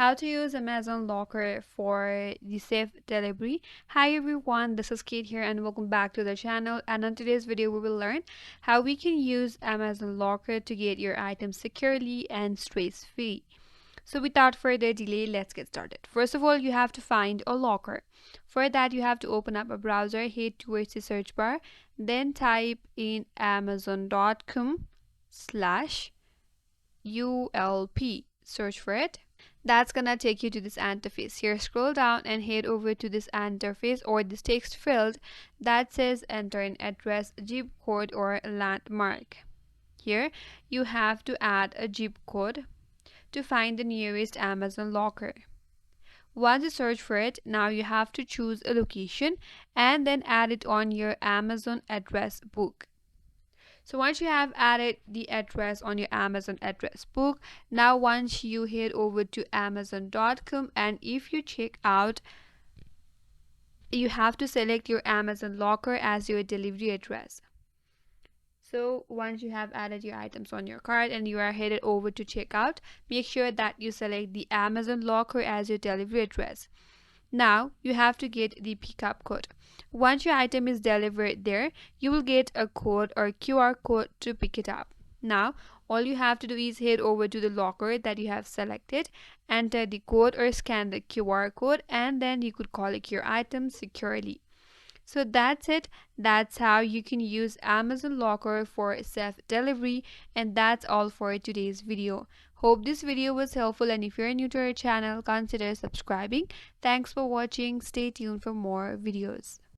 How to use Amazon Locker for the safe delivery. Hi everyone, this is Kate here and welcome back to the channel. And in today's video we will learn how we can use Amazon Locker to get your items securely and stress-free. So without further delay, let's get started. First of all, you have to find a locker. For that, you have to open up a browser, head towards the search bar, then type in amazon.com/ULP. Search for it. That's gonna take you to this interface. Here, scroll down and head over to this interface or this text field that says enter an address, zip code, or landmark. Here, you have to add a zip code to find the nearest Amazon locker. Once you search for it, now you have to choose a location and then add it on your Amazon address book. So once you have added the address on your Amazon address book, now once you head over to amazon.com and if you check out, you have to select your Amazon locker as your delivery address. So once you have added your items on your cart and you are headed over to checkout, make sure that you select the Amazon locker as your delivery address. Now you have to get the pickup code. Once your item is delivered there, you will get a code or QR code to pick it up. Now all you have to do is head over to the locker that you have selected, enter the code or scan the QR code, and then you could collect your item securely. So that's it. That's how you can use Amazon Locker for safe delivery, and that's all for today's video. Hope this video was helpful, and if you're new to our channel, consider subscribing. Thanks for watching. Stay tuned for more videos.